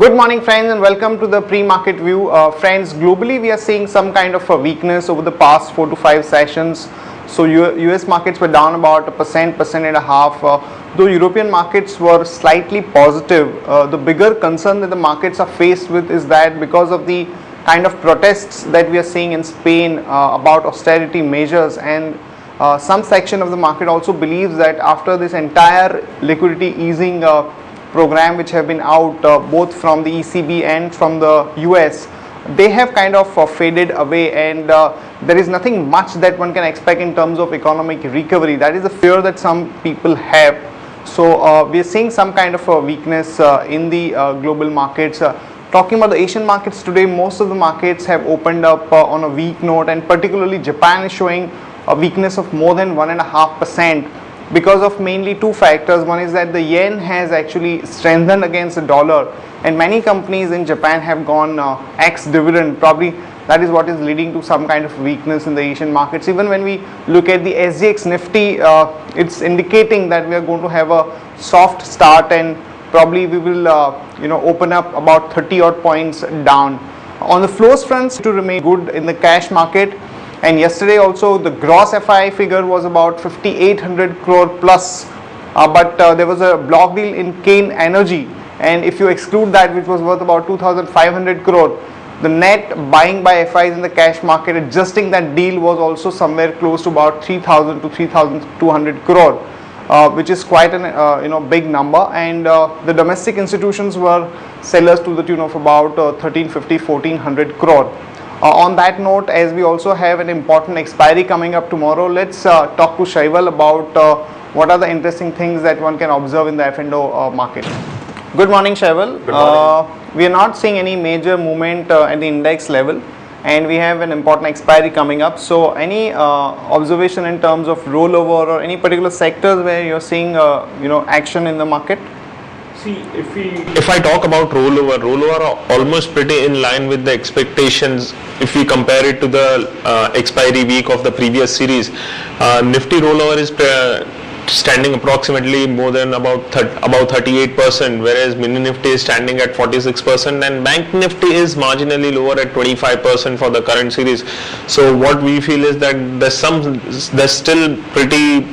Good morning friends and welcome to the pre-market view. Friends, globally we are seeing some kind of a weakness over the past 4 to 5 sessions. So US markets were down about 1.5%, though European markets were slightly positive. The bigger concern that the markets are faced with is that because of the kind of protests that we are seeing in Spain about austerity measures, and some section of the market also believes that after this entire liquidity easing program which have been out both from the ECB and from the US, they have kind of faded away, and there is nothing much that one can expect in terms of economic recovery. That is the fear that some people have. So we are seeing some kind of a weakness in the global markets. Talking about the Asian markets today, most of the markets have opened up on a weak note, and particularly Japan is showing a weakness of more than 1.5%. because of mainly two factors. One is that the yen has actually strengthened against the dollar, and many companies in Japan have gone ex-dividend. Probably that is what is leading to some kind of weakness in the Asian markets. Even when we look at the SGX Nifty, it's indicating that we are going to have a soft start, and probably we will open up about 30 odd points down. On the flows fronts, to remain good in the cash market. And yesterday also the gross FI figure was about 5,800 crore plus, but there was a block deal in Kane Energy, and if you exclude that, which was worth about 2,500 crore, the net buying by FIs in the cash market, adjusting that deal, was also somewhere close to about 3,000 to 3,200 crore, which is quite an big number. And the domestic institutions were sellers to the tune of about 1,350, 1,400 crore. On that note, as we also have an important expiry coming up tomorrow, let's talk to Shaival about what are the interesting things that one can observe in the F&O market. Good morning, Shaival. Good morning. We are not seeing any major movement at the index level, and we have an important expiry coming up. So any observation in terms of rollover or any particular sectors where you're seeing action in the market? See, if I talk about rollover are almost pretty in line with the expectations if we compare it to the expiry week of the previous series. Nifty rollover is standing approximately more than about 38%, whereas mini Nifty is standing at 46%, and bank Nifty is marginally lower at 25% for the current series. So what we feel is that there's still pretty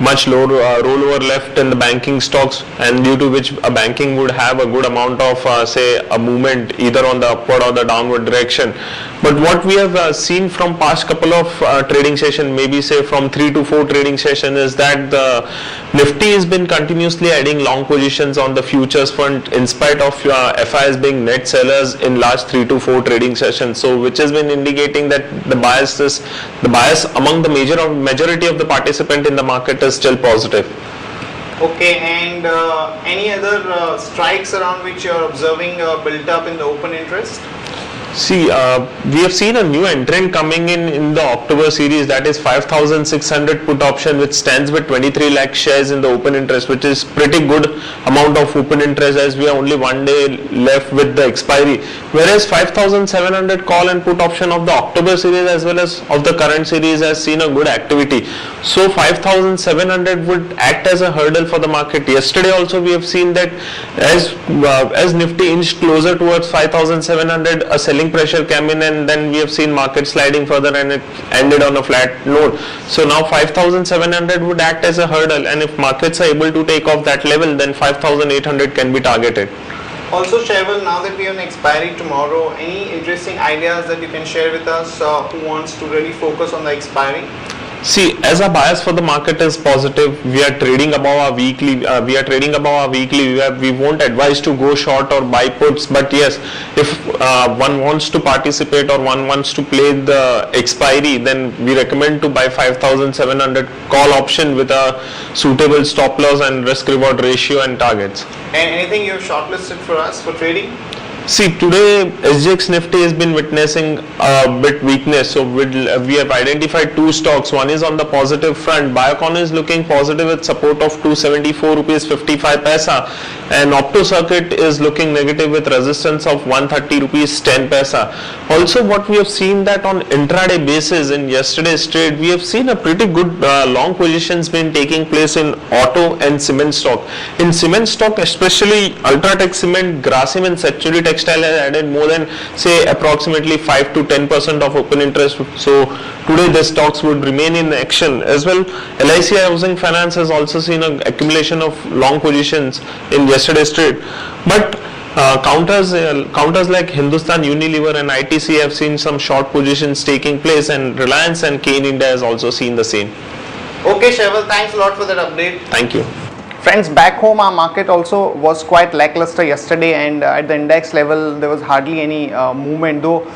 much low rollover left in the banking stocks, and due to which a banking would have a good amount of say a movement either on the upward or the downward direction. But what we have seen from past couple of trading session, maybe say from 3 to 4 trading sessions, is that the Nifty has been continuously adding long positions on the futures front in spite of FIs being net sellers in last 3 to 4 trading sessions. So which has been indicating that the bias among the majority of the participant in the market is still positive. Okay, and any other strikes around which you are observing built up in the open interest? See, we have seen a new entrant coming in the October series, that is 5,600 put option, which stands with 23 lakh shares in the open interest, which is pretty good amount of open interest as we have only 1 day left with the expiry. Whereas 5,700 call and put option of the October series as well as of the current series has seen a good activity. So 5,700 would act as a hurdle for the market. Yesterday also we have seen that as Nifty inched closer towards 5,700, a selling pressure came in, and then we have seen market sliding further, and it ended on a flat note. So now 5,700 would act as a hurdle, and if markets are able to take off that level, then 5,800 can be targeted. Also, Shaival, now that we have an expiry tomorrow, any interesting ideas that you can share with us who wants to really focus on the expiry? See, as our bias for the market is positive, we are trading above our weekly. We won't advise to go short or buy puts, but yes, if one wants to participate or one wants to play the expiry, then we recommend to buy 5,700 call option with a suitable stop loss and risk reward ratio and targets. And anything you have shortlisted for us for trading? See, today SGX Nifty has been witnessing a bit weakness. So we have identified two stocks. One is on the positive front. Biocon is looking positive with support of 274 rupees 55 paisa, and Opto Circuit is looking negative with resistance of 130 rupees 10 paisa. Also, what we have seen that on intraday basis in yesterday's trade, we have seen a pretty good long positions been taking place in auto and cement stock. In cement stock, especially Ultratech Cement, Grasim and Century Textile has added more than say approximately 5 to 10% of open interest. So today the stocks would remain in action as well. LIC Housing Finance has also seen an accumulation of long positions in yesterday's trade, but counters like Hindustan Unilever and ITC have seen some short positions taking place, and Reliance and Kane India has also seen the same. Okay, Shaival, thanks a lot for that update. Thank you. Friends, back home our market also was quite lackluster yesterday, and at the index level there was hardly any movement, though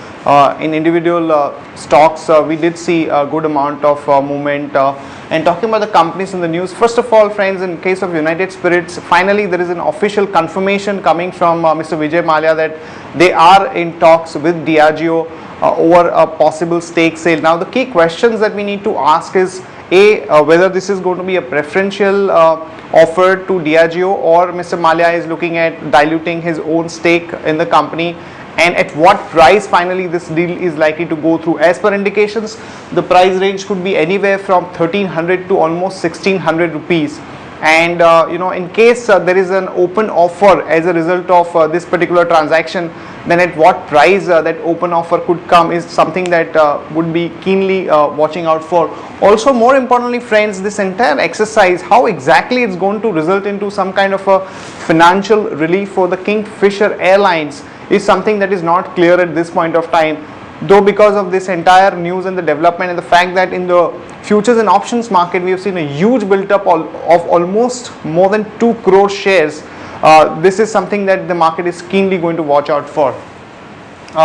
in individual stocks we did see a good amount of movement. And talking about the companies in the news, first of all, friends, in case of United Spirits, finally there is an official confirmation coming from Mr. Vijay Mallya that they are in talks with Diageo over a possible stake sale. Now the key questions that we need to ask is whether this is going to be a preferential offer to Diageo, or Mr. Mallya is looking at diluting his own stake in the company, and at what price finally this deal is likely to go through. As per indications, the price range could be anywhere from 1300 to almost 1600 rupees. And in case there is an open offer as a result of this particular transaction, then at what price that open offer could come is something that would be keenly watching out for. Also, more importantly, friends, this entire exercise, how exactly it's going to result into some kind of a financial relief for the Kingfisher Airlines is something that is not clear at this point of time. Though because of this entire news and the development and the fact that in the futures and options market we have seen a huge build up of almost more than 2 crore shares, this is something that the market is keenly going to watch out for.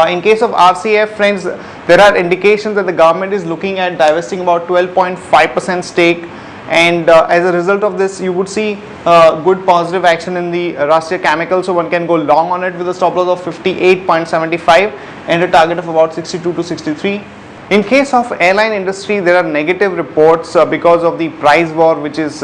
In case of RCF, friends, there are indications that the government is looking at divesting about 12.5% stake, and as a result of this you would see good positive action in the Rashtriya Chemical, so one can go long on it with a stop loss of 58.75 and a target of about 62 to 63. In case of airline industry, there are negative reports because of the price war which is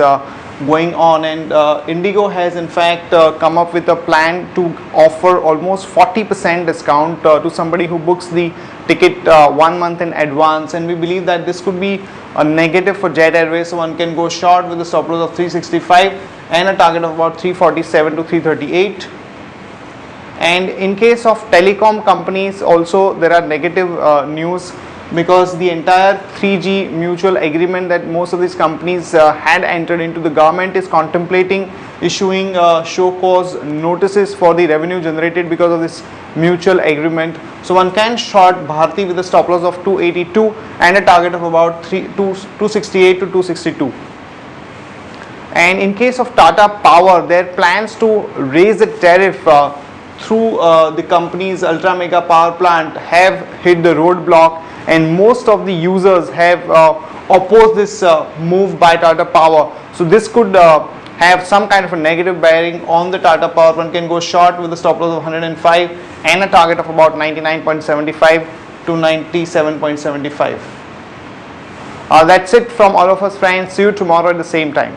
going on, and Indigo has in fact come up with a plan to offer almost 40% discount to somebody who books the ticket 1 month in advance, and we believe that this could be a negative for Jet Airways, so one can go short with a stop loss of 365 and a target of about 347 to 338. And in case of telecom companies also there are negative news, because the entire 3G mutual agreement that most of these companies had entered into, the government is contemplating issuing show cause notices for the revenue generated because of this mutual agreement. So one can short Bharti with a stop loss of 282 and a target of about 268 to 262. And in case of Tata Power, their plans to raise the tariff through the company's ultra mega power plant have hit the roadblock, and most of the users have opposed this move by Tata Power. So this could have some kind of a negative bearing on the Tata Power. One can go short with a stop loss of 105 and a target of about 99.75 to 97.75. That's it from all of us, friends. See you tomorrow at the same time.